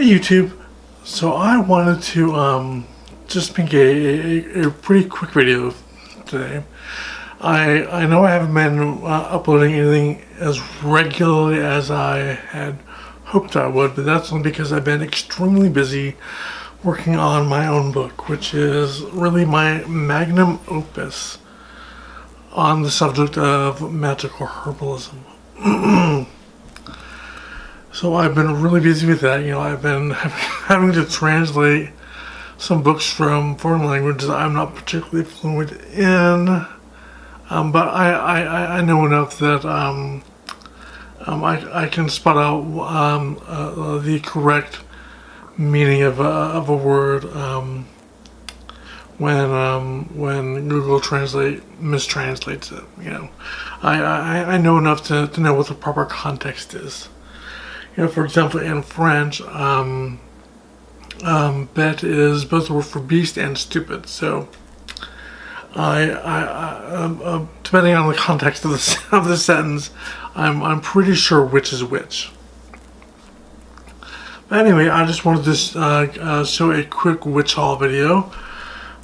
Hey YouTube, so I wanted to just make a pretty quick video today. I know I haven't been uploading anything as regularly as I had hoped I would, but that's only because I've been extremely busy working on my own book, which is really my magnum opus on the subject of magical herbalism. So I've been really busy with that. I've been having to translate some books from foreign languages I'm not particularly fluent in, but I know enough that I can spot out the correct meaning of a word when Google Translate mistranslates it. I know enough to know what the proper context is. For example, in French, bête is both the word for beast and stupid. So, depending on the context of the sentence, I'm pretty sure which is which. But anyway, I just wanted to show a quick witch haul video.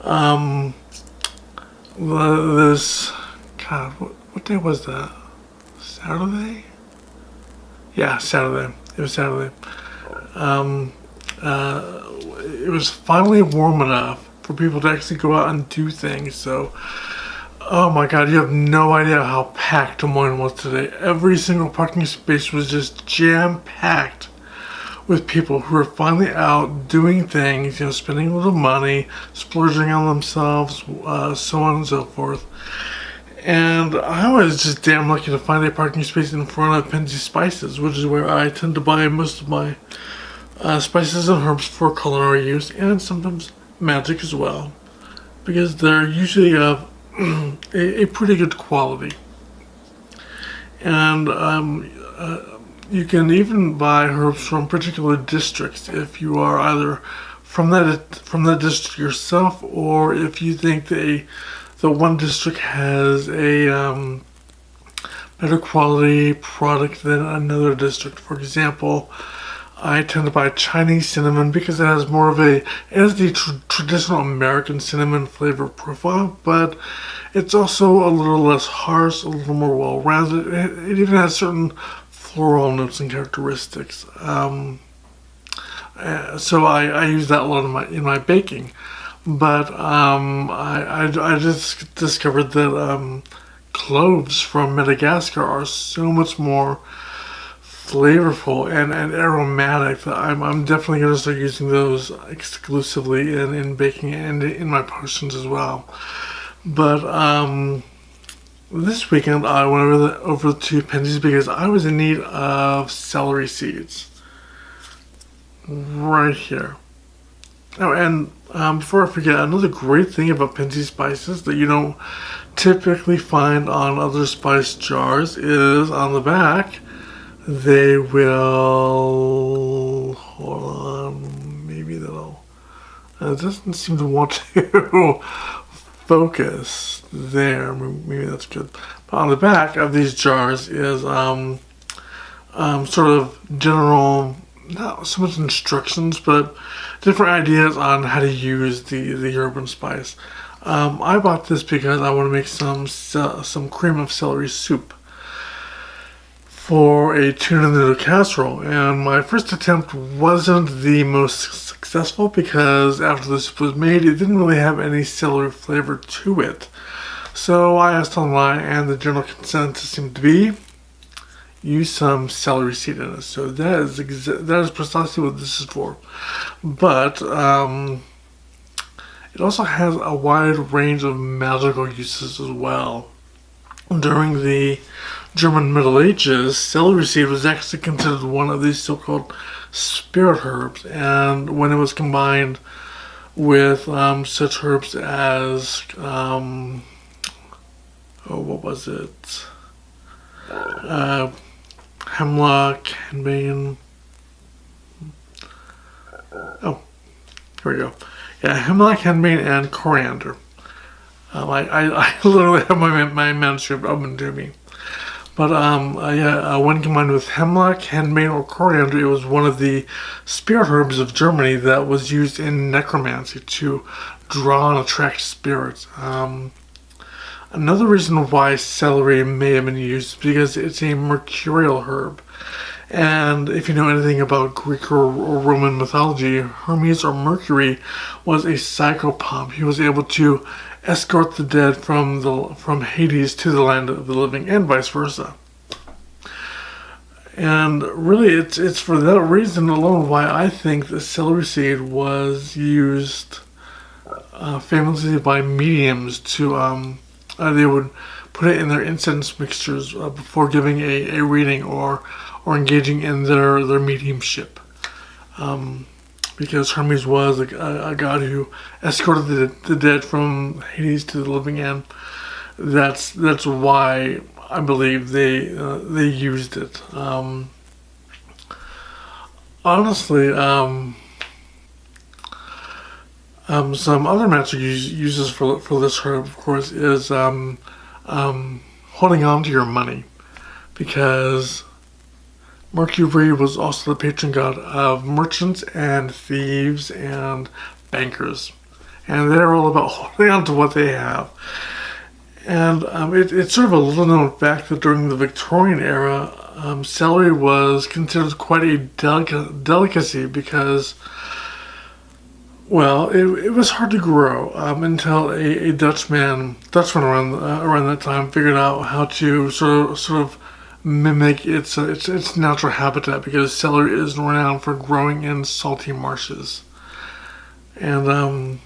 What day was that? Saturday? Yeah, Saturday. It was Saturday. It was finally warm enough for people to actually go out and do things. So, oh my God, you have no idea how packed Des Moines was today. Every single parking space was just jam-packed with people who were finally out doing things, spending a little money, splurging on themselves, so on and so forth. And I was just damn lucky to find a parking space in front of Penzi Spices, which is where I tend to buy most of my spices and herbs for culinary use, and sometimes magic as well, because they're usually of a pretty good quality. And you can even buy herbs from particular districts if you are either from that district yourself, or if you think the one district has a better quality product than another district. For example, I tend to buy Chinese cinnamon because it has the traditional American cinnamon flavor profile, but it's also a little less harsh, a little more well-rounded. It even has certain floral notes and characteristics. So I use that a lot in my baking. But I just discovered that cloves from Madagascar are so much more flavorful and aromatic that I'm definitely going to start using those exclusively in baking and in my potions as well. But this weekend I went over to Penzi's because I was in need of celery seeds. Right here. Oh, and before I forget, another great thing about Penzi Spices that you don't typically find on other spice jars is on the back, they will, hold on, maybe they'll, it doesn't seem to want to focus there, maybe that's good. But on the back of these jars is sort of general, not so much instructions, but different ideas on how to use the herb and spice. I bought this because I want to make some cream of celery soup for a tuna noodle casserole, and my first attempt wasn't the most successful because after the soup was made, it didn't really have any celery flavor to it. So I asked online, and the general consensus seemed to be use some celery seed in it. So that is precisely what this is for. But it also has a wide range of magical uses as well. During the German Middle Ages, celery seed was actually considered one of these so-called spirit herbs, and when it was combined with such herbs as what was it? Hemlock, henbane. Oh, here we go. Yeah, hemlock, henbane, and coriander. I literally have my manuscript open to me. But when combined with hemlock, henbane, or coriander, it was one of the spirit herbs of Germany that was used in necromancy to draw and attract spirits. Another reason why celery may have been used is because it's a mercurial herb. And if you know anything about Greek or Roman mythology, Hermes or Mercury was a psychopomp. He was able to escort the dead from Hades to the land of the living, and vice versa. And really, it's for that reason alone why I think the celery seed was used famously by mediums to they would put it in their incense mixtures before giving a reading or engaging in their mediumship. Because Hermes was a god who escorted the dead from Hades to the living, and that's why I believe they used it. Honestly, some other magic uses for this herb, of course, is holding on to your money, because Mercury was also the patron god of merchants and thieves and bankers, and they're all about holding on to what they have. And it's sort of a little known fact that during the Victorian era, celery was considered quite a delicacy because, well, it was hard to grow until a Dutchman around that time figured out how to sort of mimic its natural habitat, because celery is renowned for growing in salty marshes. And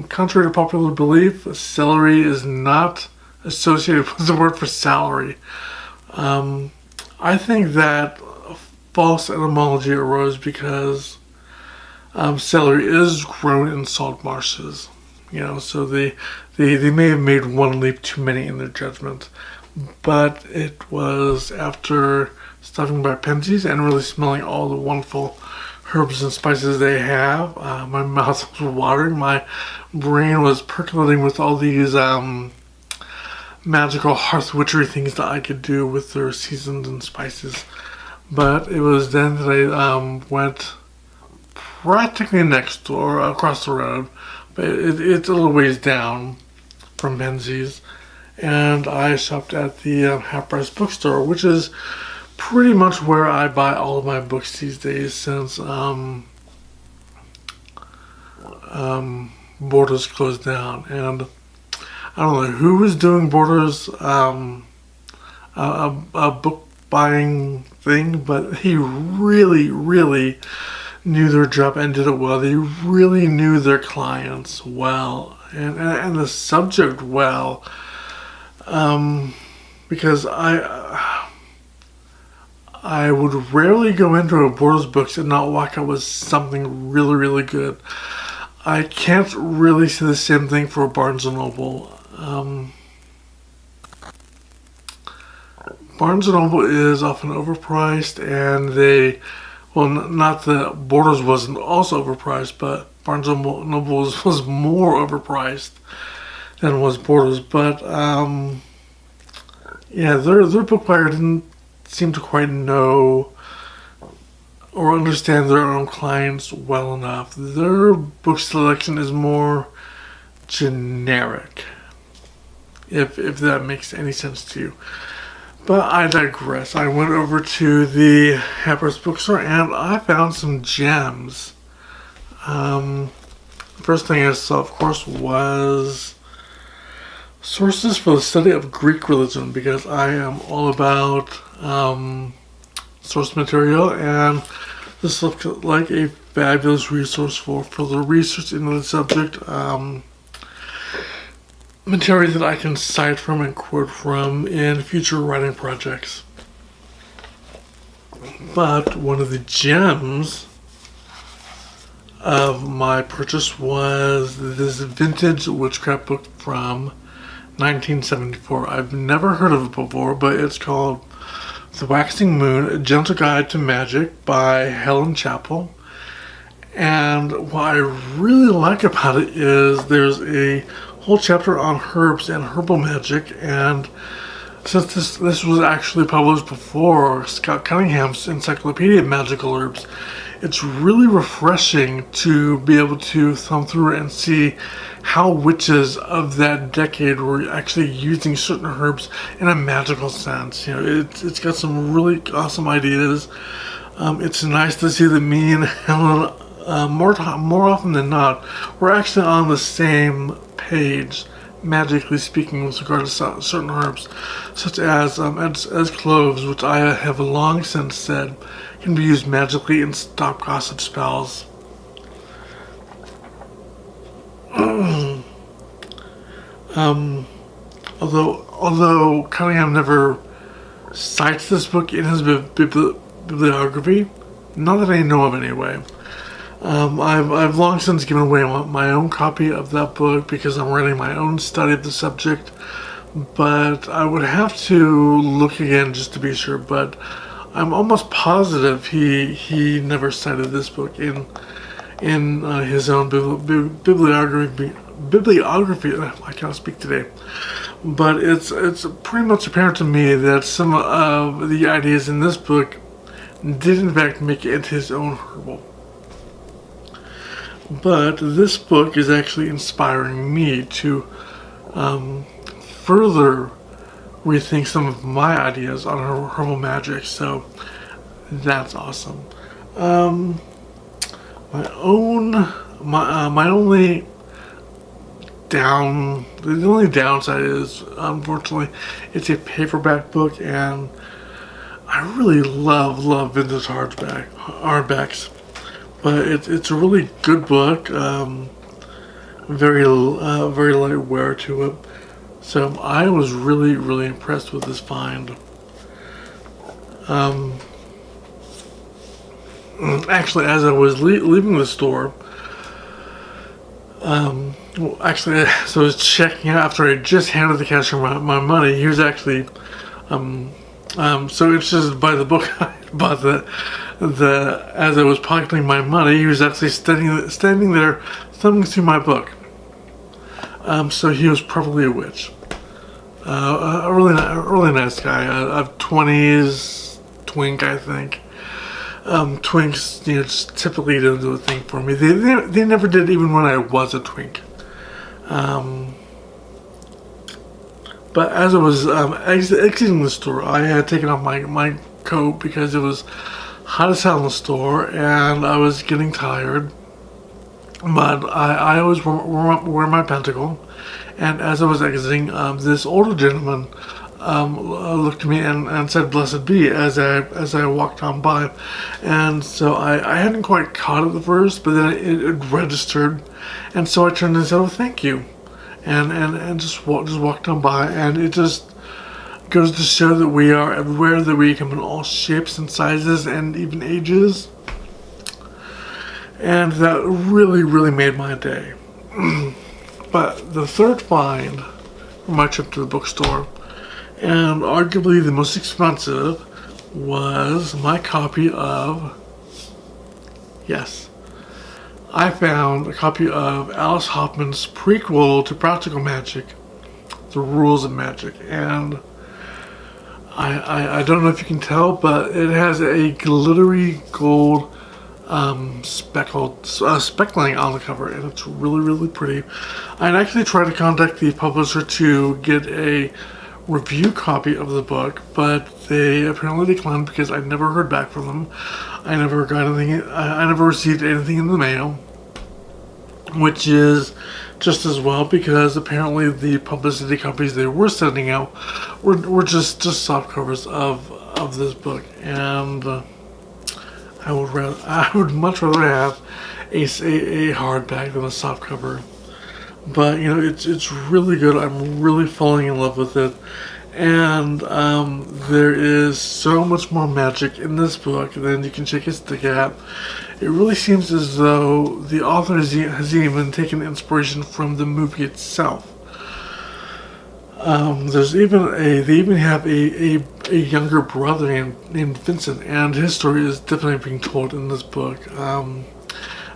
contrary to popular belief, celery is not associated with the word for salary. I think that false etymology arose because celery is grown in salt marshes. So they may have made one leap too many in their judgment. But it was after stopping by Penzies and really smelling all the wonderful herbs and spices they have. My mouth was watering. My brain was percolating with all these magical hearth witchery things that I could do with their seasons and spices. But it was then that I went practically next door, across the road. But it's a little ways down from Penzies. And I shopped at the half-price bookstore, which is pretty much where I buy all of my books these days, since Borders closed down. And I don't know who was doing Borders a book buying thing, but he really knew their job and did it well. They really knew their clients well and the subject well. Because I would rarely go into a Borders books and not walk out with something really good. I can't really say the same thing for Barnes & Noble. Barnes & Noble is often overpriced, and not that Borders wasn't also overpriced, but Barnes & Noble was more overpriced than was Borders. But their book buyer didn't seem to quite know or understand their own clients well enough. Their book selection is more generic, if that makes any sense to you. But I digress. I went over to the Harper's bookstore and I found some gems. First thing I saw, of course, was sources for the study of Greek religion, because I am all about source material, and this looked like a fabulous resource for further research into the subject. Material that I can cite from and quote from in future writing projects. But one of the gems of my purchase was this vintage witchcraft book from 1974. I've never heard of it before, but it's called The Waxing Moon, A Gentle Guide to Magic by Helen Chappell. And what I really like about it is there's a whole chapter on herbs and herbal magic, and since this was actually published before Scott Cunningham's Encyclopedia of Magical Herbs, it's really refreshing to be able to thumb through it and see how witches of that decade were actually using certain herbs in a magical sense. You know, it's got some really awesome ideas. It's nice to see that me and Helen, more often than not, we're actually on the same page, magically speaking, with regard to certain herbs, such as cloves, which I have long since said can be used magically and stop gossip spells. Although Cunningham never cites this book in his bibliography, not that I know of anyway. I've long since given away my own copy of that book because I'm writing my own study of the subject, but I would have to look again just to be sure. But I'm almost positive he never cited this book in his own bibliography. I can't speak today, but it's pretty much apparent to me that some of the ideas in this book did in fact make it his own herbal. But this book is actually inspiring me to further rethink some of my ideas on herbal magic, so that's awesome. The only downside is, unfortunately, it's a paperback book, and I really love vintage hardbacks. But it's a really good book, very light wear to it. So I was really impressed with this find. Actually, as I was leaving the store, so I was checking out after I just handed the cashier my money. He was actually, so interested by the book I bought as I was pocketing my money, he was actually standing there thumbing through my book. So he was probably a witch. A really nice guy. A 20s twink, I think. Twinks, just typically don't do a thing for me. They never did, even when I was a twink. But as I was exiting the store, I had taken off my coat because it was hot as hell in the store, and I was getting tired. But I always wear my pentacle, and as I was exiting, this older gentleman looked at me and said, "Blessed be," as I walked on by, and so I hadn't quite caught it at first, but then it registered, and so I turned and said, "Oh, thank you," and just walked on by, and it just goes to show that we are everywhere, that we come in all shapes and sizes and even ages. And that really made my day. But the third find from my trip to the bookstore, and arguably the most expensive, was my copy of, yes, I found a copy of Alice Hoffman's prequel to Practical Magic, The Rules of Magic. And I don't know if you can tell, but it has a glittery gold speckling on the cover, and it's really pretty. I'd actually tried to contact the publisher to get a review copy of the book, but they apparently declined because I never heard back from them. I never received anything in the mail, which is just as well, because apparently the publicity companies they were sending out were just soft covers of this book, and I would much rather have a hardback than a soft cover. But it's really good. I'm really falling in love with it, and there is so much more magic in this book than you can shake a stick at. It really seems as though the author has even taken inspiration from the movie itself. They even have a younger brother named Vincent, and his story is definitely being told in this book.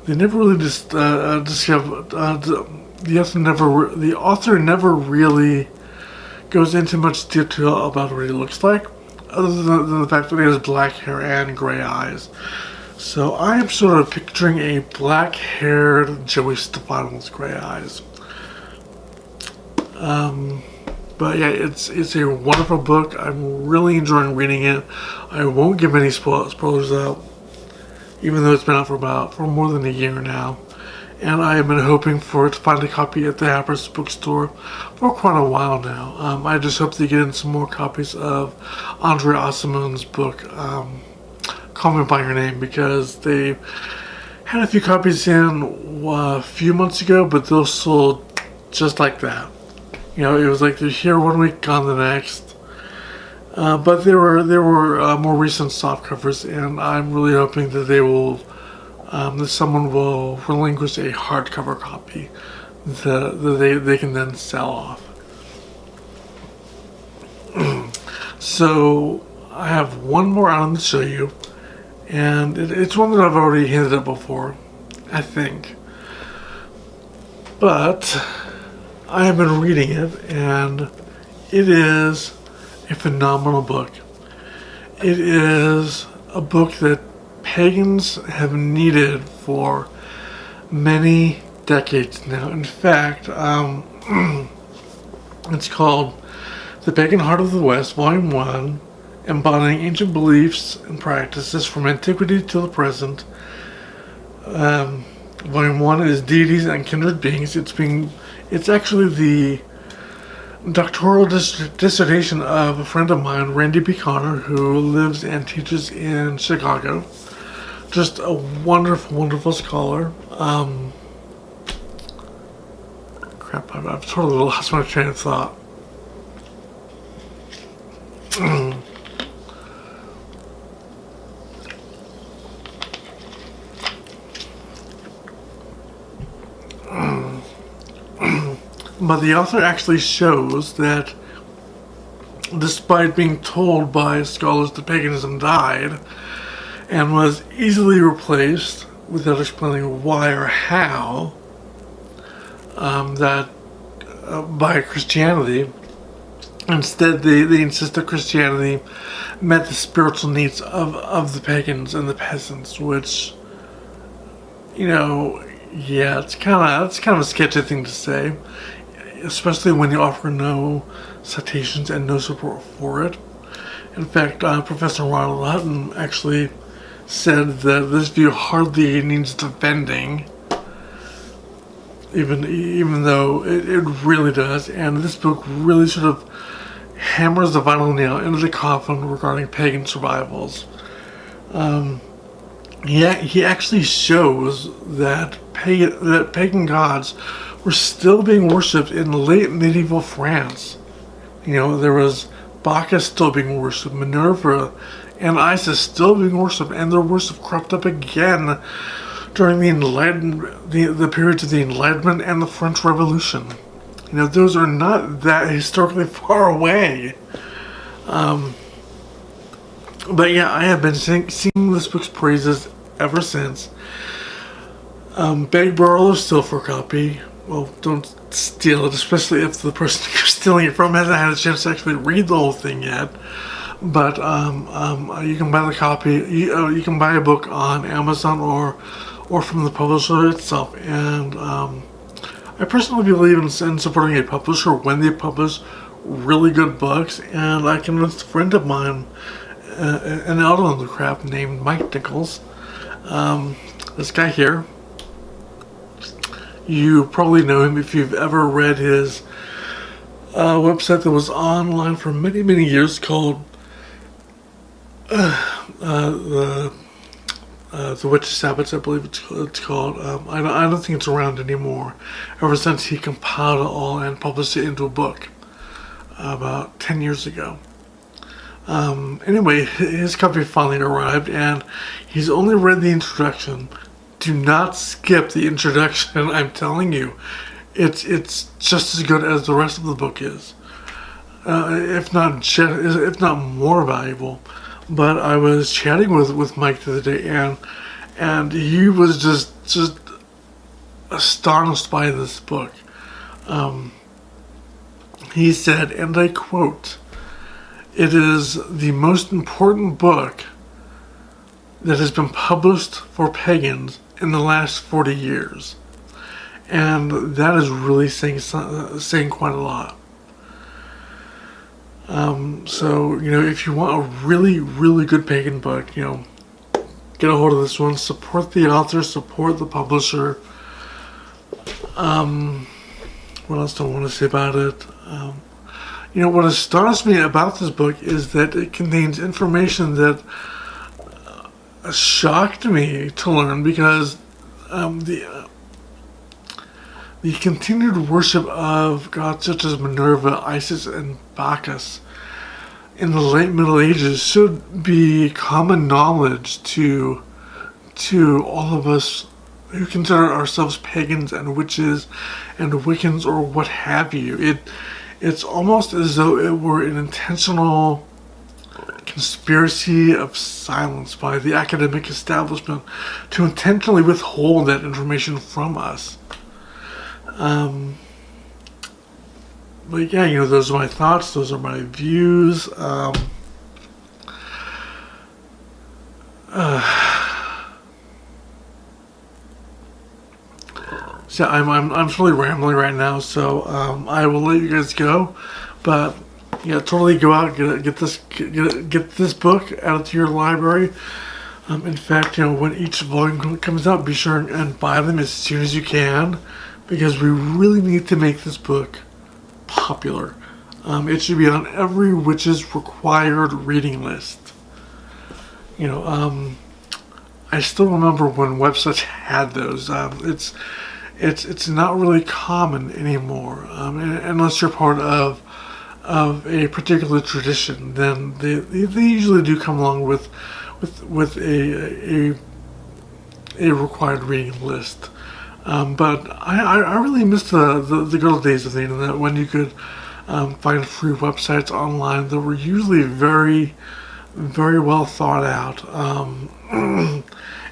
They never really discovered. The author never really goes into much detail about what he looks like, other than the fact that he has black hair and gray eyes. So I am sort of picturing a black-haired Joey Stefano with gray eyes. But yeah, it's a wonderful book. I'm really enjoying reading it. I won't give any spoilers out, even though it's been out for more than a year now. And I have been hoping to find a copy at the Harper's bookstore for quite a while now. I just hope to get in some more copies of Andre Acimon's book, Call Me By Your Name, because they had a few copies in a few months ago, but those sold just like that. You know, it was like they're here one week, gone the next. But there were more recent soft covers, and I'm really hoping that that someone will relinquish a hardcover copy that they can then sell off. So I have one more item to show you, and it's one that I've already hinted at before, I think. But I have been reading it, and it is a phenomenal book. It is a book that pagans have needed for many decades now. In fact, it's called The Pagan Heart of the West, Volume 1, Embodying Ancient Beliefs and Practices from Antiquity to the Present. Volume 1 is Deities and Kindred Beings. It's actually the doctoral dissertation of a friend of mine, Randy B. Connor, who lives and teaches in Chicago. Just a wonderful, wonderful scholar. Crap, I've totally lost my train of thought. But the author actually shows that despite being told by scholars that paganism died and was easily replaced without explaining why or how, by Christianity, instead they insist that Christianity met the spiritual needs of the pagans and the peasants, which, you know, yeah, it's kind of a sketchy thing to say, especially when you offer no citations and no support for it. In fact, Professor Ronald Hutton actually said that this view hardly needs defending, even though it really does. And this book really sort of hammers the final nail into the coffin regarding pagan survivals. He actually shows that pagan gods were still being worshipped in late medieval France. You know, there was Bacchus still being worshipped, Minerva and Isis still being worshipped, and their worship cropped up again during the periods of the Enlightenment and the French Revolution. You know, those are not that historically far away. But yeah, I have been singing this book's praises ever since. Beg, borrow, or steal for a copy. Well, don't steal it, especially if the person you're stealing it from hasn't had a chance to actually read the whole thing yet. But you can buy the copy. You can buy a book on Amazon or from the publisher itself. And I personally believe in supporting a publisher when they publish really good books. And I convinced a friend of mine, an elder in the craft named Mike Nichols, this guy here. You probably know him if you've ever read his website that was online for many, many years called the Witch's Sabbaths, I believe it's called. I don't think it's around anymore. Ever since he compiled it all and published it into a book about 10 years ago. Anyway, his copy finally arrived, and he's only read the introduction. Do not skip the introduction. I'm telling you, it's just as good as the rest of the book is, if not more valuable. But I was chatting with Mike the other day, and he was just astonished by this book. He said, and I quote, "It is the most important book that has been published for pagans in the last 40 years. And that is really saying quite a lot. So, if you want a really, really good pagan book, get a hold of this one. Support the author, support the publisher. What else do I want to say about it? What astonished me about this book is that it contains information that shocked me to learn, because the continued worship of gods such as Minerva, Isis, and Bacchus in the late Middle Ages should be common knowledge to all of us who consider ourselves pagans and witches and Wiccans or what have you. It's almost as though it were an intentional conspiracy of silence by the academic establishment to intentionally withhold that information from us. But yeah, those are my thoughts, those are my views. So I'm totally rambling right now, so I will let you guys go. But yeah, totally go out and get this book out to your library. In fact, when each volume comes out, be sure and buy them as soon as you can, because we really need to make this book popular. It should be on every witch's required reading list. I still remember when websites had those. It's not really common anymore, unless you're part of a particular tradition. Then they usually do come along with a required reading list. But I really miss the good old days of the internet, when you could find free websites online that were usually very, very well thought out,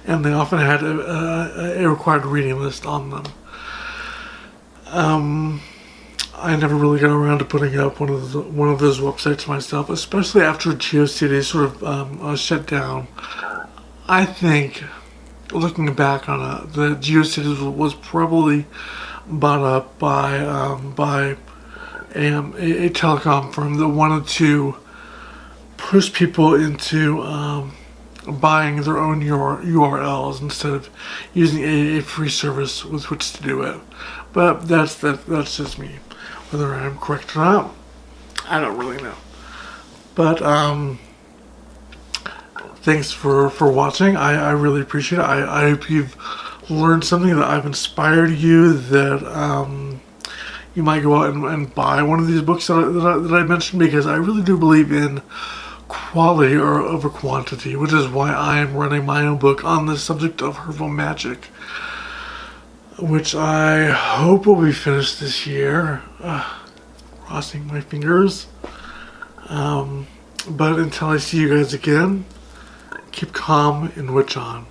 and they often had a required reading list on them. I never really got around to putting up one of those websites myself, especially after GeoCities sort of shut down. I think, looking back on it, the GeoCities was probably bought up by a telecom firm that wanted to push people into buying their own URLs instead of using a free service with which to do it. But that's just me. Whether I'm correct or not, I don't really know. But thanks for watching. I really appreciate it. I hope you've learned something, that I've inspired you, that you might go out and buy one of these books that I mentioned, because I really do believe in quality over quantity, which is why I am running my own book on the subject of herbal magic, which I hope will be finished this year. Crossing my fingers. But until I see you guys again, keep calm and witch on.